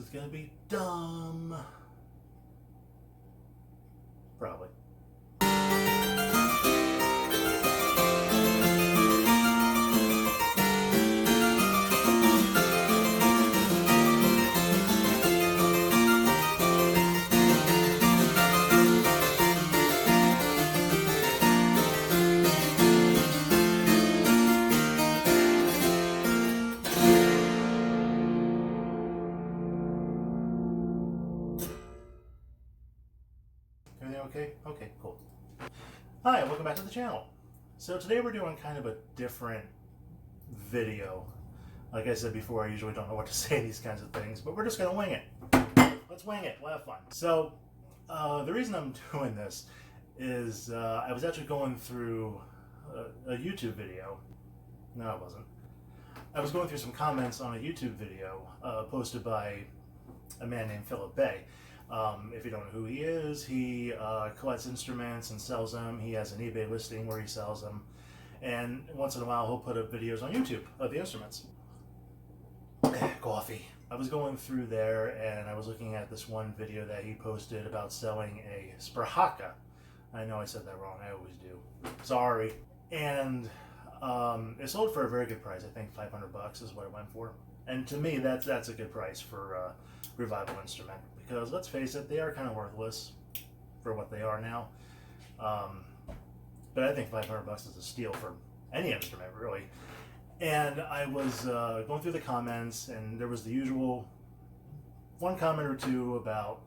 is gonna be dumb. Probably. Everything okay? Okay, cool. Hi, welcome back to the channel. So today we're doing kind of a different video. Like I said before, I usually don't know what to say these kinds of things, but we're just gonna wing it. Let's wing it, we'll have fun. So the reason I'm doing this is I was actually going through a YouTube video. No, I wasn't. I was going through some comments on a YouTube video posted by a man named Philip Bay. If you don't know who he is, he collects instruments and sells them. He has an eBay listing where he sells them. And once in a while, he'll put up videos on YouTube of the instruments. Coffee. I was going through there and I was looking at this one video that he posted about selling a Sprahaka. I know I said that wrong. I always do. Sorry. And it sold for a very good price. I think $500 is what it went for. And to me, that's a good price for a revival instrument, because let's face it, they are kind of worthless for what they are now. But I think $500 is a steal for any instrument, really. And I was going through the comments, and there was the usual one comment or two about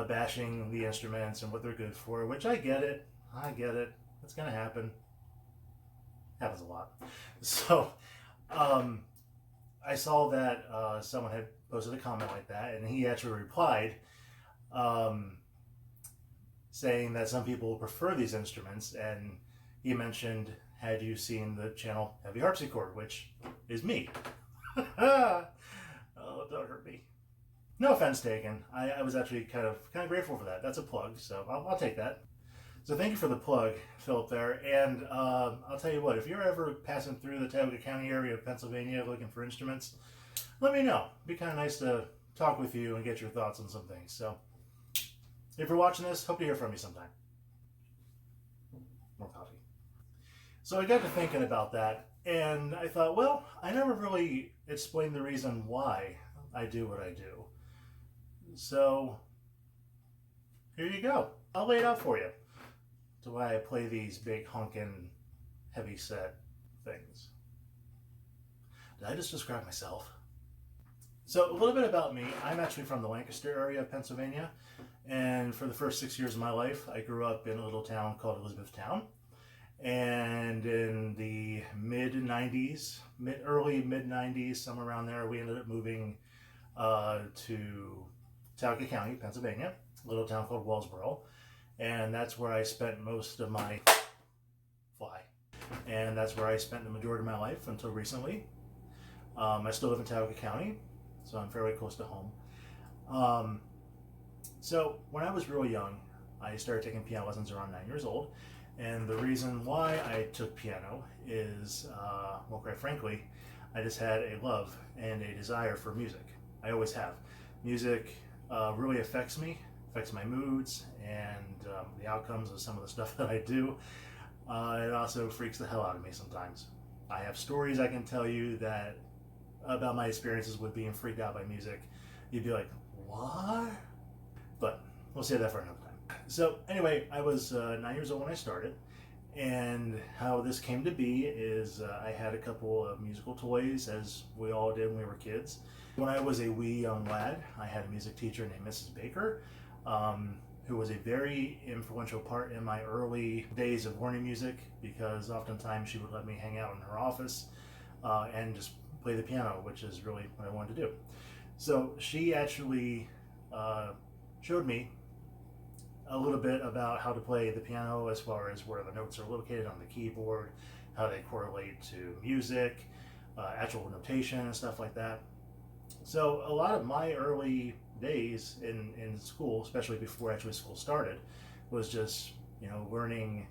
bashing the instruments and what they're good for, which I get it. I get it. It's going to happen. Happens a lot. So, I saw that someone had posted a comment like that, and he actually replied saying that some people prefer these instruments, and he mentioned, had you seen the channel Heavy Harpsichord, which is me. Oh, don't hurt me. No offense taken. I was actually kind of grateful for that. That's a plug, so I'll take that. So thank you for the plug, Philip, there. And I'll tell you what, if you're ever passing through the Tioga County area of Pennsylvania looking for instruments, let me know. It'd be kind of nice to talk with you and get your thoughts on some things. So if you're watching this, hope to hear from you sometime. More coffee. So I got to thinking about that, and I thought, well, I never really explained the reason why I do what I do. So here you go. I'll lay it out for you. To why I play these big honkin' heavy set things. Did I just describe myself? So a little bit about me. I'm actually from the Lancaster area of Pennsylvania, and for the first 6 years of my life, I grew up in a little town called Elizabethtown. And in the mid-90s, early mid-90s, somewhere around there, we ended up moving to Tioga County, Pennsylvania, a little town called Wellsboro. And that's where I spent most of my And that's where I spent the majority of my life until recently. I still live in Tioga County, so I'm fairly close to home. So when I was real young, I started taking piano lessons around 9 years old. And the reason why I took piano is, well, quite frankly, I just had a love and a desire for music. I always have. Music really affects me. Affects my moods and the outcomes of some of the stuff that I do. It also freaks the hell out of me sometimes. I have stories I can tell you that about my experiences with being freaked out by music. You'd be like, what? But we'll save that for another time. So anyway, I was 9 years old when I started, and how this came to be is I had a couple of musical toys, as we all did when we were kids. When I was a wee young lad, I had a music teacher named Mrs. Baker, who was a very influential part in my early days of learning music, because oftentimes she would let me hang out in her office and just play the piano, which is really what I wanted to do. So she actually showed me a little bit about how to play the piano, as far as where the notes are located on the keyboard, how they correlate to music, actual notation and stuff like that. So a lot of my early days in school, especially before actually school started, was just, you know, learning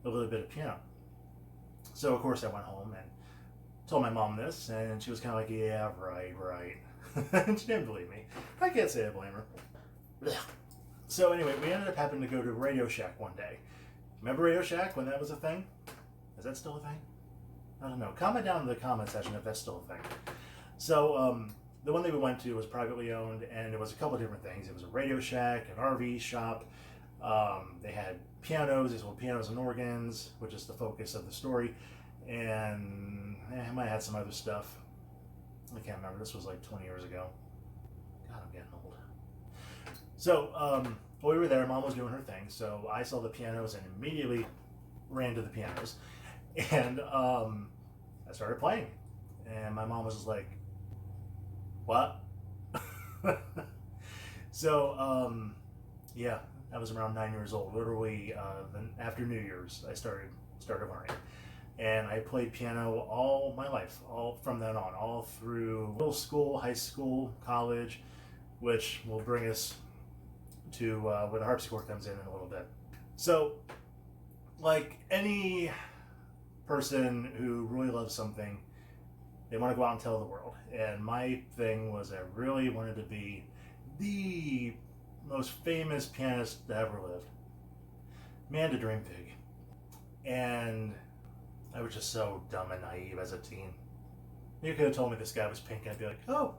a little bit of piano. So of course I went home and told my mom this, and she was kind of like, yeah, right. And she didn't believe me. I can't say I blame her. So anyway, we ended up having to go to Radio Shack one day. Remember Radio Shack when that was a thing? Is that still a thing? I don't know. Comment down in the comment section if that's still a thing. So the one that we went to was privately owned, and it was a couple of different things. It was a Radio Shack, an RV shop. They had pianos. They sold pianos and organs, which is the focus of the story. And I might have had some other stuff. I can't remember. This was like 20 years ago. God, I'm getting old. So while we were there, Mom was doing her thing. So I saw the pianos and immediately ran to the pianos. And I started playing. And my mom was just like, what? So, yeah, I was around 9 years old. Literally, after New Year's, I started learning. And I played piano all my life, all from then on, all through middle school, high school, college, which will bring us to where the harpsichord comes in a little bit. So, like any person who really loves something, they want to go out and tell the world. And my thing was I really wanted to be the most famous pianist that ever lived. Man, to dream big. And I was just so dumb and naive as a teen. You could have told me this guy was pink and I'd be like, oh.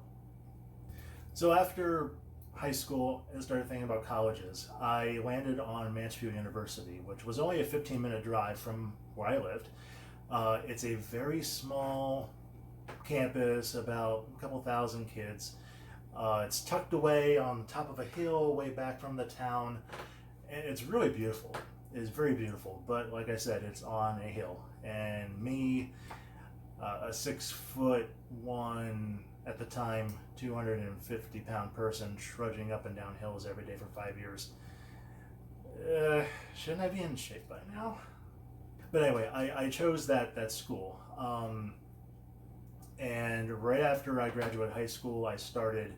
So after high school and started thinking about colleges, I landed on Mansfield University, which was only a 15-minute drive from where I lived. It's a very small campus, about a couple thousand kids. It's tucked away on top of a hill way back from the town. And it's really beautiful. It's very beautiful, but like I said, it's on a hill. And me, a 6'1", at the time, 250-pound person trudging up and down hills every day for 5 years. Shouldn't I be in shape by now? But anyway, I chose that school. And right after I graduated high school, I started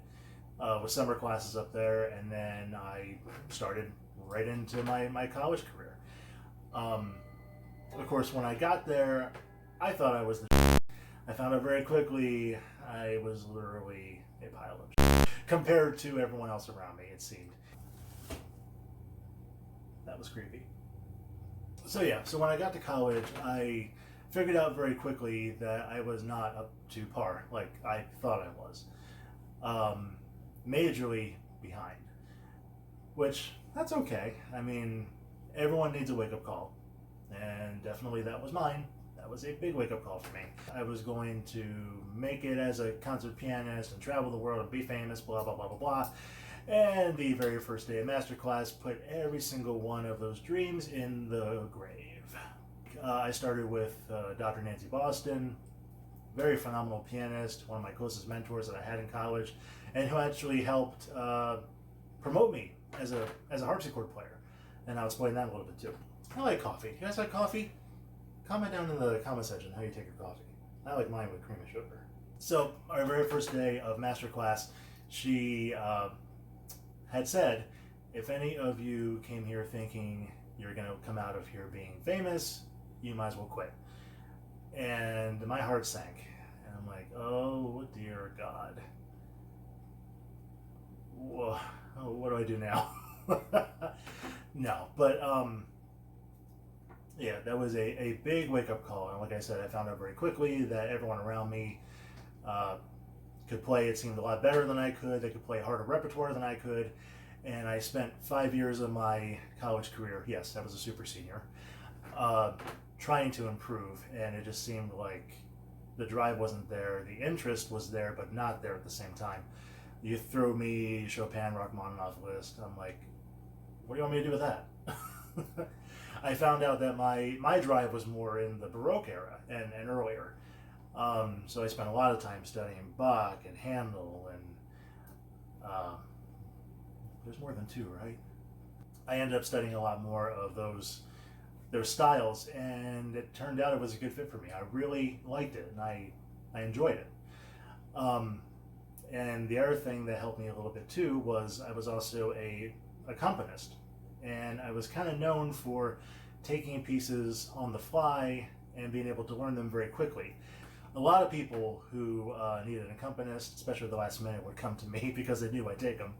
with summer classes up there, and then I started right into my college career. Of course, when I got there, I thought I was the I found out very quickly I was literally a pile of compared to everyone else around me, it seemed. That was creepy. So yeah, so when I got to college, I figured out very quickly that I was not up to par like I thought I was. Majorly behind. Which, that's okay. I mean, everyone needs a wake-up call. And definitely that was mine. That was a big wake-up call for me. I was going to make it as a concert pianist and travel the world and be famous, blah, blah, blah, blah, blah. And the very first day of masterclass put every single one of those dreams in the grave. I started with Dr. Nancy Boston, very phenomenal pianist, one of my closest mentors that I had in college, and who actually helped promote me as a harpsichord player. And I'll explain that a little bit too. I like coffee. You guys like coffee? Comment down in the comment section how you take your coffee. I like mine with cream and sugar. So our very first day of masterclass, she had said, if any of you came here thinking you're going to come out of here being famous, you might as well quit. And my heart sank. And I'm like, oh dear God. Whoa, what do I do now? No, but yeah, that was a big wake-up call. And like I said, I found out very quickly that everyone around me could play, it seemed, a lot better than I could. They could play a harder repertoire than I could. And I spent 5 years of my college career, yes, I was a super senior, trying to improve. And it just seemed like the drive wasn't there. The interest was there, but not there at the same time. You throw me Chopin, Rachmaninoff list, I'm like, what do you want me to do with that? I found out that my drive was more in the Baroque era and earlier. So I spent a lot of time studying Bach and Handel, and there's more than two, right? I ended up studying a lot more of those styles, and it turned out it was a good fit for me. I really liked it, and I enjoyed it. And the other thing that helped me a little bit too was I was also a accompanist, and I was kind of known for taking pieces on the fly and being able to learn them very quickly. a lot of people who needed an accompanist, especially at the last minute, would come to me because they knew I'd take them.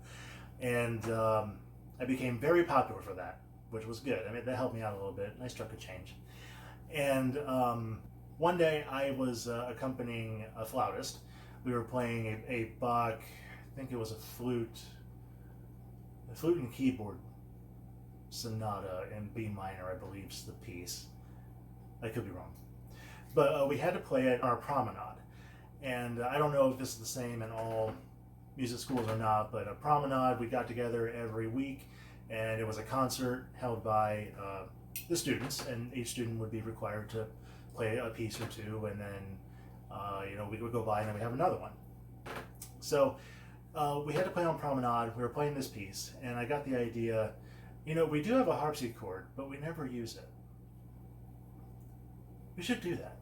And I became very popular for that, which was good. I mean, that helped me out a little bit. Nice chunk of change. And one day I was accompanying a flautist. We were playing a Bach, I think it was a flute and keyboard sonata in B minor, I believe is the piece. I could be wrong. But we had to play it on our promenade. And I don't know if this is the same in all music schools or not, but a promenade, we got together every week, and it was a concert held by the students, and each student would be required to play a piece or two, and then we would go by and then we have another one. So we had to play on promenade. We were playing this piece, and I got the idea, we do have a harpsichord, but we never use it. We should do that.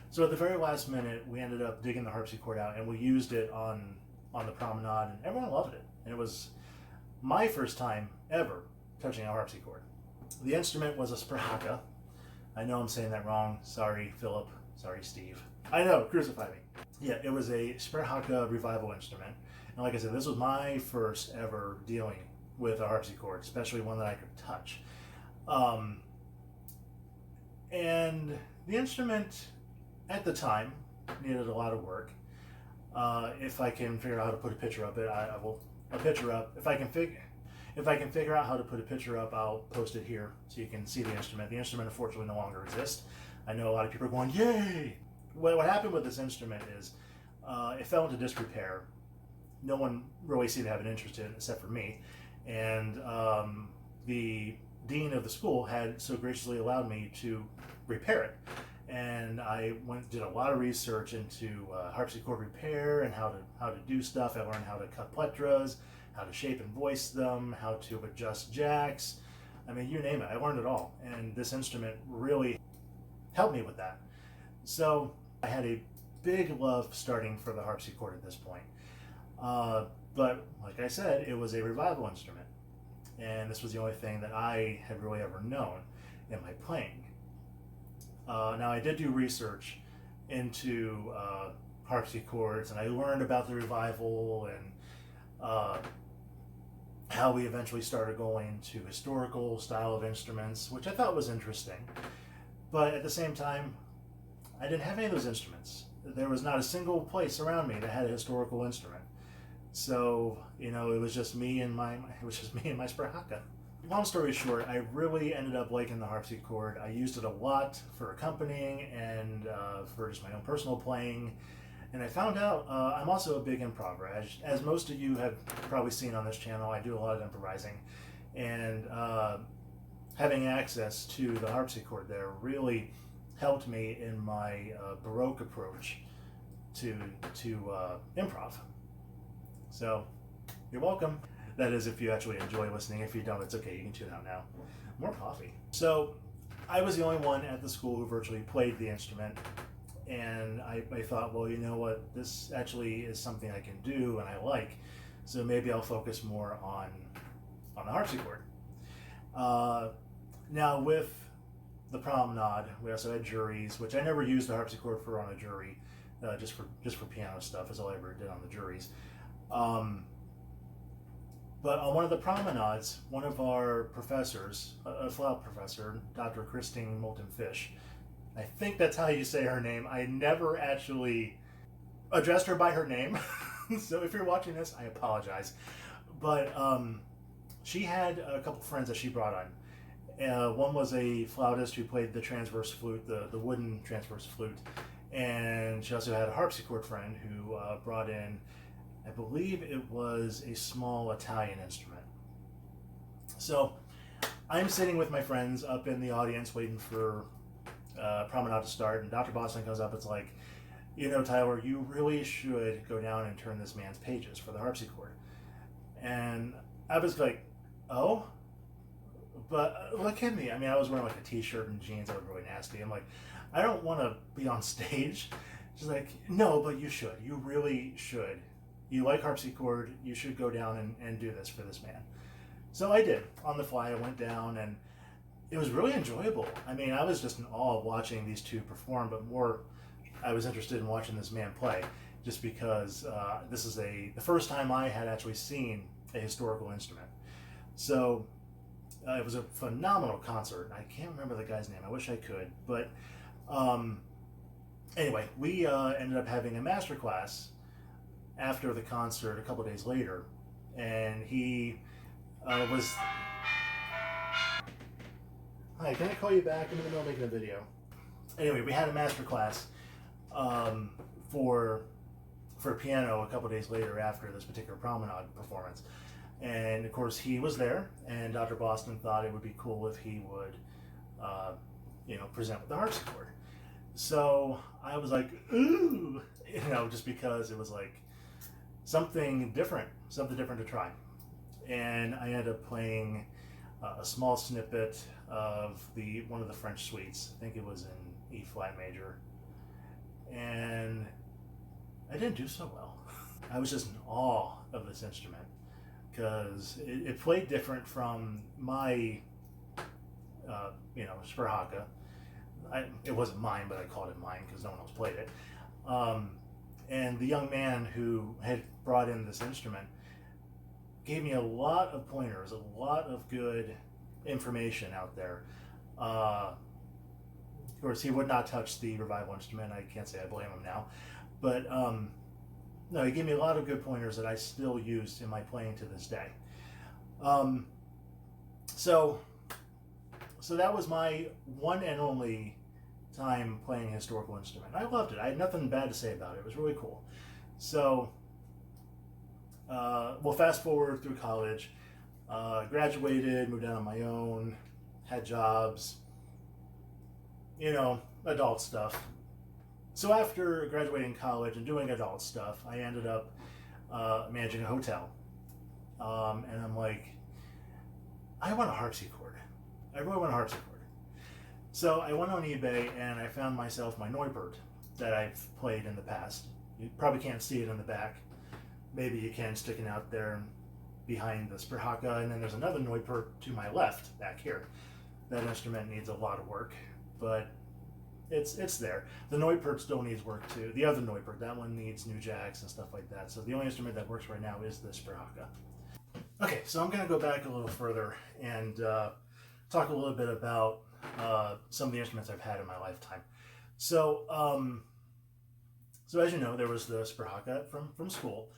So at the very last minute, we ended up digging the harpsichord out, and we used it on the promenade, and everyone loved it. And it was my first time ever touching a harpsichord. The instrument was a Sperhaka. I know I'm saying that wrong. Sorry, Philip. Sorry, Steve. I know, crucify me. Yeah, it was a Sperhaka revival instrument. And like I said, this was my first ever dealing with a harpsichord, especially one that I could touch. And the instrument at the time needed a lot of work. If I can figure out how to put a picture up, I will a picture up. If I can figure out how to put a picture up, I'll post it here so you can see the instrument. The instrument unfortunately no longer exists. I know a lot of people are going, yay! What happened with this instrument is it fell into disrepair. No one really seemed to have an interest in it except for me. And the dean of the school had so graciously allowed me to repair it. And I did a lot of research into harpsichord repair and how to do stuff. I learned how to cut plectras, how to shape and voice them, how to adjust jacks. I mean, you name it. I learned it all. And this instrument really helped me with that. So I had a big love starting for the harpsichord at this point. But like I said, it was a revival instrument. And this was the only thing that I had really ever known in my playing. Now I did do research into harpsichords, and I learned about the revival and how we eventually started going to historical style of instruments, which I thought was interesting. But at the same time, I didn't have any of those instruments. There was not a single place around me that had a historical instrument. So, it was just me and my Sperhaka. Long story short, I really ended up liking the harpsichord. I used it a lot for accompanying and for just my own personal playing. And I found out I'm also a big improver. As most of you have probably seen on this channel, I do a lot of improvising. And having access to the harpsichord there really helped me in my Baroque approach to improv. So, you're welcome. That is, if you actually enjoy listening. If you don't, it's okay. You can tune out now. More coffee. So, I was the only one at the school who virtually played the instrument. And I thought, well, you know what? This actually is something I can do and I like. So maybe I'll focus more on the harpsichord. Now, with the promenade, we also had juries, which I never used the harpsichord for on a jury. Just for piano stuff is all I ever did on the juries. But on one of the promenades, one of our professors, a flaut professor, Dr. Christine Moulton-Fish, I think that's how you say her name. I never actually addressed her by her name. So if you're watching this, I apologize. But she had a couple friends that she brought on. One was a flautist who played the transverse flute, the wooden transverse flute. And she also had a harpsichord friend who brought in, I believe it was a small Italian instrument. So I'm sitting with my friends up in the audience waiting for promenade to start, and Dr. Boston comes up. It's like, Tyler, you really should go down and turn this man's pages for the harpsichord. And I was like, oh? But look at me. I mean, I was wearing like a t-shirt and jeans that were really nasty. I'm like, I don't want to be on stage. She's like, no, but you should. You really should. You like harpsichord. You should go down and do this for this man. So I did. On the fly, I went down, and it was really enjoyable. I mean, I was just in awe of watching these two perform, but more I was interested in watching this man play, just because this is the first time I had actually seen a historical instrument. So it was a phenomenal concert. I can't remember the guy's name. I wish I could. But anyway, we ended up having a master class after the concert a couple days later. And he was... Hi, can I call you back? I'm in the middle of making a video. Anyway, we had a master class for piano a couple days later after this particular promenade performance. And of course he was there, and Dr. Boston thought it would be cool if he would, present with the harpsichord. So I was like, ooh, just because it was like something different to try. And I ended up playing a small snippet of one of the French suites. I think it was in E flat major, and I didn't do so well. I was just in awe of this instrument because it played different from my, Sperhaka. It wasn't mine, but I called it mine because no one else played it. And the young man who had brought in this instrument gave me a lot of pointers, a lot of good information out there. Of course, he would not touch the revival instrument. I can't say I blame him now. But no, he gave me a lot of good pointers that I still use in my playing to this day. So that was my one and only time playing a historical instrument. I loved it. I had nothing bad to say about it. It was really cool. So, fast forward through college, graduated, moved out on my own, had jobs, adult stuff. So after graduating college and doing adult stuff, I ended up managing a hotel. And I'm like, I want a harpsichord. I really want a harpsichord. So I went on eBay and I found myself my Neubert that I've played in the past. You probably can't see it in the back. Maybe you can, sticking out there behind the Sperhaka. And then there's another Neubert to my left back here. That instrument needs a lot of work, but it's there. The Neubert still needs work too. The other Neubert, that one needs new jacks and stuff like that. So the only instrument that works right now is the Sperhaka. Okay, so I'm going to go back a little further and talk a little bit about some of the instruments I've had in my lifetime. So, as you know, there was the Sperhaka from school.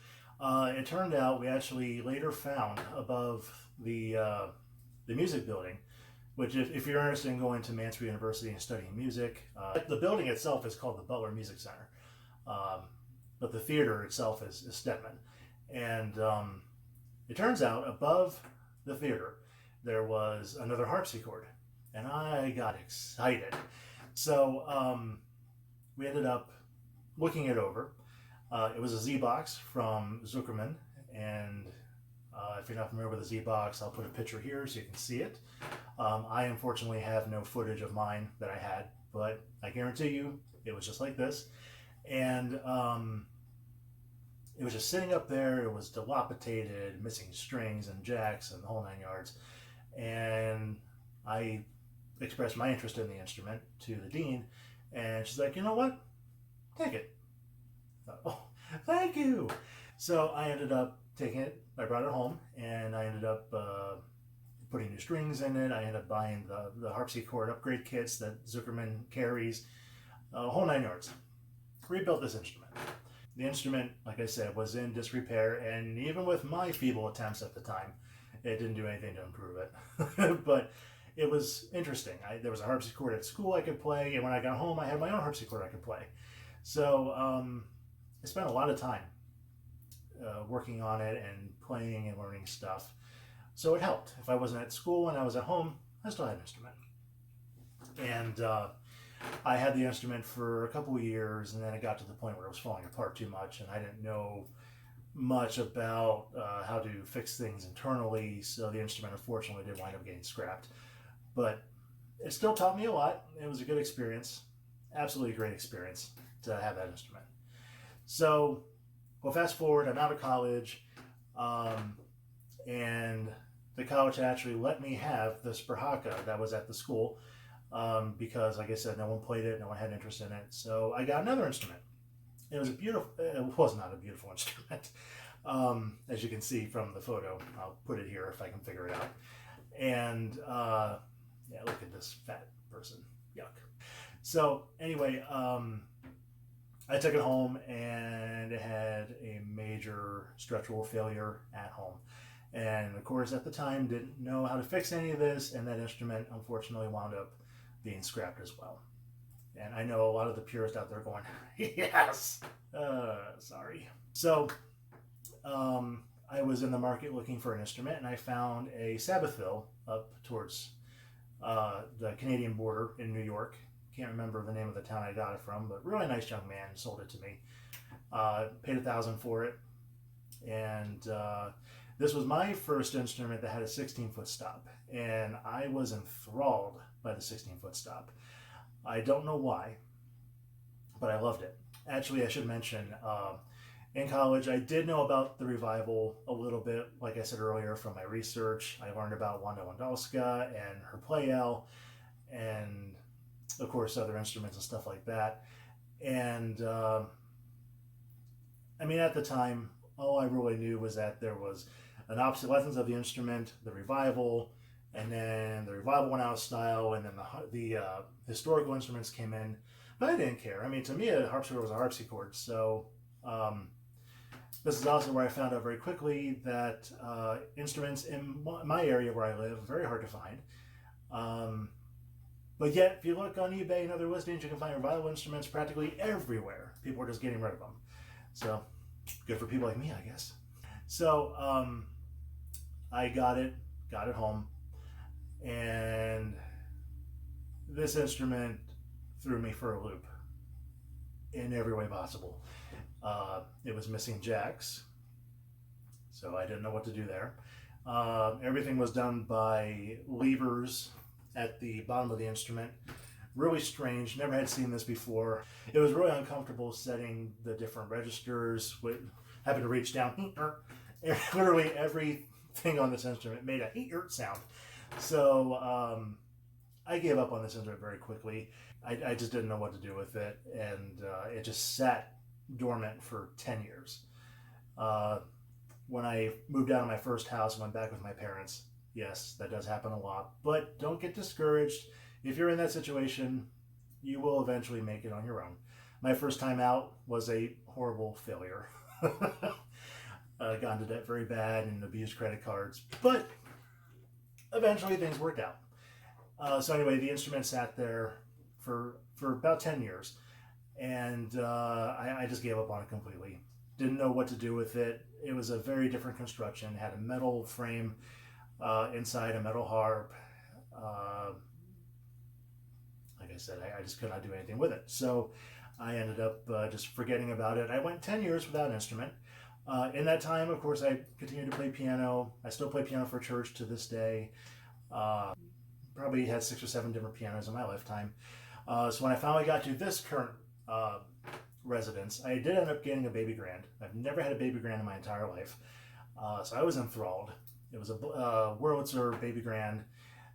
It turned out we actually later found above the music building, which if you're interested in going to Mansfield University and studying music, the building itself is called the Butler Music Center, but the theater itself is Stedman. And it turns out above the theater there was another harpsichord, and I got excited. So we ended up looking it over. It was a Z-Box from Zuckerman, and if you're not familiar with the Z-Box, I'll put a picture here so you can see it. I unfortunately have no footage of mine that I had, but I guarantee you it was just like this. And it was just sitting up there. It was dilapidated, missing strings and jacks and the whole 9 yards. And I expressed my interest in the instrument to the dean, and she's like, you know what? Take it. I thought, oh, thank you. So I ended up taking it. I brought it home, and I ended up putting new strings in it. I ended up buying the harpsichord upgrade kits that Zuckerman carries, a whole 9 yards. Rebuilt this instrument. The instrument, like I said, was in disrepair, and even with my feeble attempts at the time, it didn't do anything to improve it. But it was interesting. There was a harpsichord at school I could play, and when I got home, I had my own harpsichord I could play. So I spent a lot of time working on it and playing and learning stuff. So it helped. If I wasn't at school and I was at home, I still had an instrument. And I had the instrument for a couple of years, and then it got to the point where it was falling apart too much, and I didn't know much about how to fix things internally, so the instrument unfortunately did wind up getting scrapped. But it still taught me a lot. It was a good experience, absolutely great experience to have that instrument. So, well, fast forward, I'm out of college, and the college actually let me have the Sperhaka that was at the school. because, like I said, no one played it, no one had interest in it. So I got another instrument. It was a beautiful. It was not a beautiful instrument, as you can see from the photo. I'll put it here if I can figure it out. And yeah, look at this fat person. Yuck. So anyway, I took it home and it had a major structural failure at home. And of course, at the time, didn't know how to fix any of this, and that instrument unfortunately wound up being scrapped as well. And I know a lot of the purists out there going, yes, sorry. So I was in the market looking for an instrument, and I found a Sabbathville up towards the Canadian border in New York. Can't remember the name of the town I got it from, but really nice young man sold it to me. Paid $1,000 for it, and this was my first instrument that had a 16-foot stop, and I was enthralled by the 16-foot stop. I don't know why, but I loved it. Actually, I should mention, in college, I did know about the revival a little bit, like I said earlier, from my research. I learned about Wanda Wandowska and her playel, and of course, other instruments and stuff like that. And I mean, at the time, all I really knew was that there was an obsolescence of the instrument, the revival, and then the revival went out of style, and then the historical instruments came in. But I didn't care. I mean, to me, a harpsichord was a harpsichord. So this is also where I found out very quickly that instruments in my area where I live are very hard to find. But yet, if you look on eBay and other listings, you can find revival instruments practically everywhere. People are just getting rid of them. So good for people like me, I guess. So I got it home, and this instrument threw me for a loop in every way possible. It was missing jacks, so I didn't know what to do there. Everything was done by levers at the bottom of the instrument. Really strange, never had seen this before. It was really uncomfortable setting the different registers, having to reach down. Literally everything on this instrument made a sound. So I gave up on this instrument very quickly. I just didn't know what to do with it, and it just sat dormant for 10 years. When I moved out of my first house and went back with my parents, yes, that does happen a lot, but don't get discouraged. If you're in that situation, you will eventually make it on your own. My first time out was a horrible failure. Got into debt very bad and abused credit cards, but eventually things worked out. So anyway, the instrument sat there for about 10 years, and I just gave up on it completely. Didn't know what to do with it. It was a very different construction. It had a metal frame inside, a metal harp. Like I said, I just could not do anything with it. So I ended up just forgetting about it. I went 10 years without an instrument. In that time, of course, I continued to play piano. I still play piano for church to this day. Probably had 6 or 7 different pianos in my lifetime. So when I finally got to this current residence, I did end up getting a baby grand. I've never had a baby grand in my entire life. So I was enthralled. It was a Wurlitzer baby grand.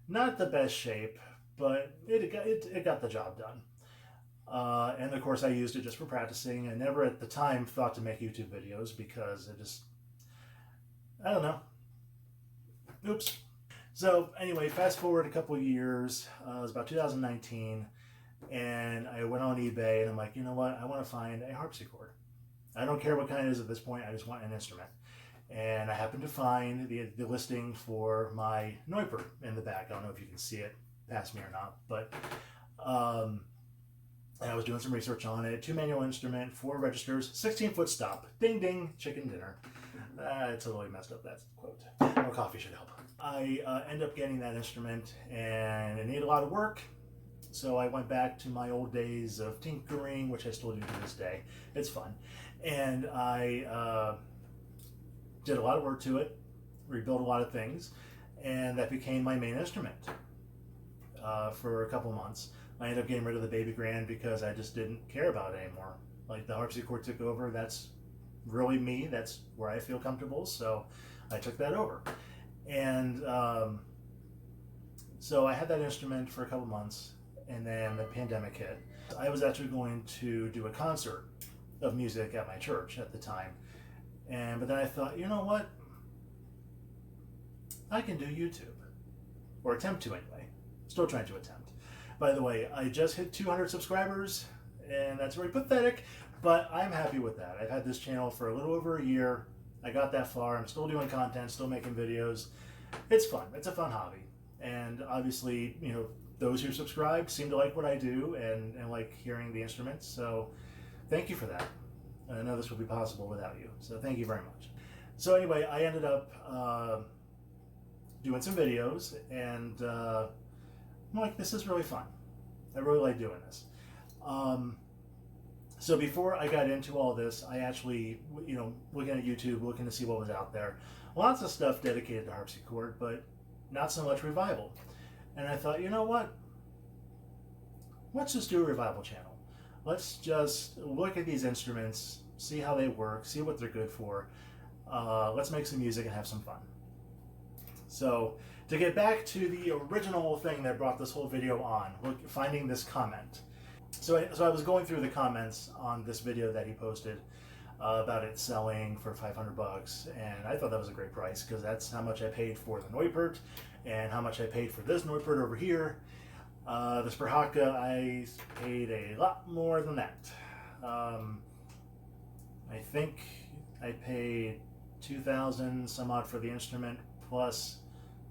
Not the best shape, but it got the job done. And of course I used it just for practicing. I never at the time thought to make YouTube videos because it just, I don't know. Oops. So anyway, fast forward a couple of years, it was about 2019, and I went on eBay and I'm like, you know what, I want to find a harpsichord. I don't care what kind it is at this point, I just want an instrument. And I happened to find the listing for my Neuper in the back. I don't know if you can see it past me or not, but and I was doing some research on it. 2-manual instrument, 4 registers, 16-foot stop. Ding ding, chicken dinner. I totally messed up that quote. More coffee should help. I end up getting that instrument, and it needed a lot of work. So I went back to my old days of tinkering, which I still do to this day. It's fun. And I did a lot of work to it, rebuilt a lot of things, and that became my main instrument for a couple months. I ended up getting rid of the baby grand because I just didn't care about it anymore. Like, the harpsichord took over. That's really me. That's where I feel comfortable. So I took that over. And so I had that instrument for a couple months, and then the pandemic hit. I was actually going to do a concert of music at my church at the time, but then I thought, you know what? I can do YouTube, or attempt to anyway. Still trying to attempt. By the way, I just hit 200 subscribers, and that's very pathetic, but I'm happy with that. I've had this channel for a little over a year. I got that far. I'm still doing content, still making videos. It's fun. It's a fun hobby. And obviously, you know, those who subscribe seem to like what I do and like hearing the instruments. So thank you for that. I know this would be possible without you. So thank you very much. So anyway, I ended up doing some videos, and I'm like, this is really fun. I really like doing this. So before I got into all this, I actually, you know, looking at YouTube, looking to see what was out there. Lots of stuff dedicated to harpsichord, but not so much revival. And I thought, you know what? Let's just do a revival channel. Let's just look at these instruments, see how they work, see what they're good for. Let's make some music and have some fun. So to get back to the original thing that brought this whole video on, finding this comment. So I was going through the comments on this video that he posted about it selling for 500 bucks, and I thought that was a great price because that's how much I paid for the Neupert and how much I paid for this Neupert over here. This Perhaka, I paid a lot more than that. I think I paid 2,000 some odd for the instrument plus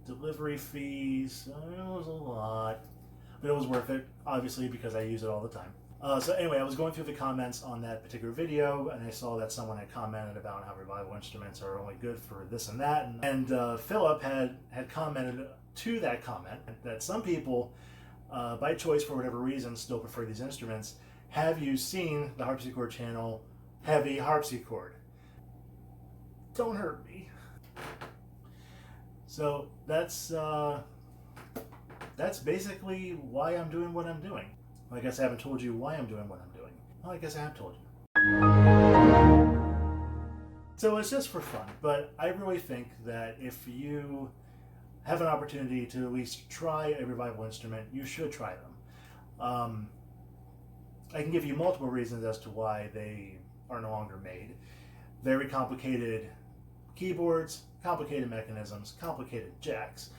delivery fees. It was a lot, but it was worth it, obviously, because I use it all the time. So anyway, I was going through the comments on that particular video, and I saw that someone had commented about how revival instruments are only good for this and that, and Philip had commented to that comment that some people, by choice for whatever reason, still prefer these instruments. Have you seen the Harpsichord channel, Heavy Harpsichord? Don't hurt me. So that's basically why I'm doing what I'm doing. I guess I haven't told you why I'm doing what I'm doing. Well, I guess I have told you. So it's just for fun, but I really think that if you have an opportunity to at least try a revival instrument, you should try them. I can give you multiple reasons as to why they are no longer made. Very complicated keyboards, complicated mechanisms, complicated jacks.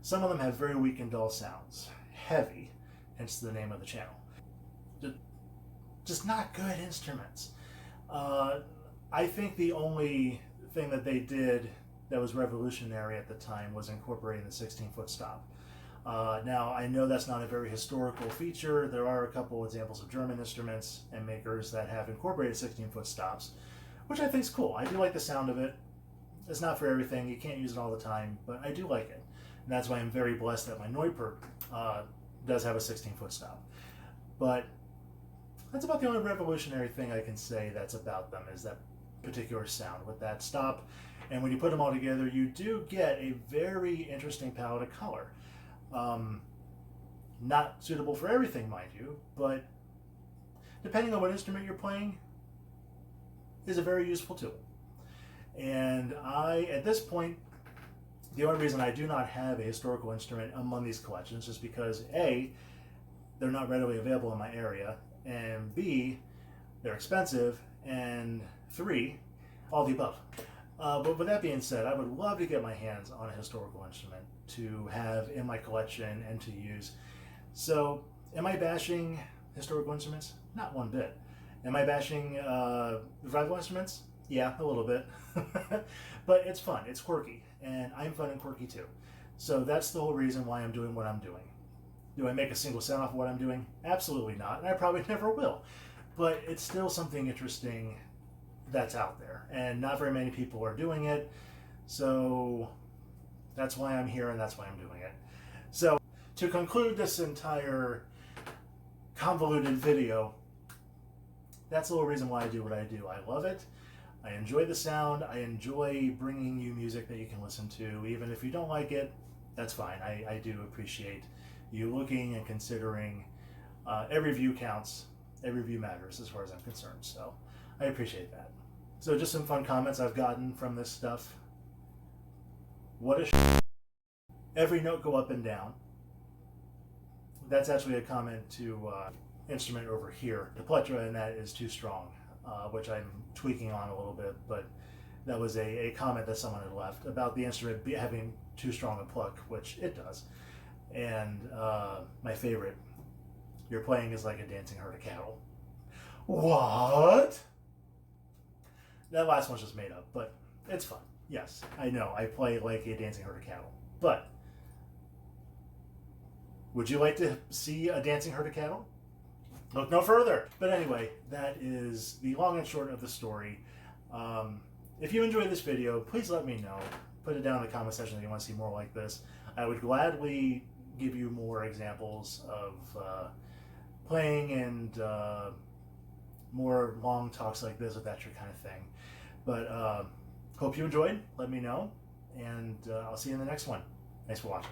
Some of them have very weak and dull sounds. Heavy, hence the name of the channel. Just not good instruments. I think the only thing that they did that was revolutionary at the time was incorporating the 16-foot stop. Now, I know that's not a very historical feature. There are a couple examples of German instruments and makers that have incorporated 16-foot stops, which I think is cool. I do like the sound of it. It's not for everything. You can't use it all the time, but I do like it. And that's why I'm very blessed that my Neupert does have a 16-foot stop. But that's about the only revolutionary thing I can say that's about them, is that particular sound with that stop. And when you put them all together, you do get a very interesting palette of color. Not suitable for everything, mind you, but depending on what instrument you're playing, is a very useful tool. And at this point, the only reason I do not have a historical instrument among these collections is because A, they're not readily available in my area, and B, they're expensive, and 3, all the above. But with that being said, I would love to get my hands on a historical instrument to have in my collection and to use. So, am I bashing historical instruments? Not one bit. Am I bashing revival instruments? Yeah, a little bit. But it's fun, it's quirky, and I'm fun and quirky too. So that's the whole reason why I'm doing what I'm doing. Do I make a single sound off of what I'm doing? Absolutely not, and I probably never will. But it's still something interesting that's out there, and not very many people are doing it, so that's why I'm here and that's why I'm doing it. So to conclude this entire convoluted video, that's the whole reason why I do what I do. I love it. I enjoy the sound. I enjoy bringing you music that you can listen to. Even if you don't like it, that's fine. I do appreciate you looking and considering. Every view counts. Every view matters as far as I'm concerned. So I appreciate that. So just some fun comments I've gotten from this stuff. What a every note go up and down. that's actually a comment to instrument over here. The plectra in that is too strong, which I'm tweaking on a little bit, but that was a comment that someone had left about the instrument having too strong a pluck, which it does. And my favorite, your playing is like a dancing herd of cattle. What? That last one's just made up, but it's fun. Yes, I know, I play like a dancing herd of cattle. But would you like to see a dancing herd of cattle? Look no further. But anyway, that is the long and short of the story. If you enjoyed this video, please let me know. Put it down in the comment section if you want to see more like this. I would gladly give you more examples of playing and more long talks like this if that's your kind of thing. But hope you enjoyed. Let me know. And I'll see you in the next one. Thanks for watching.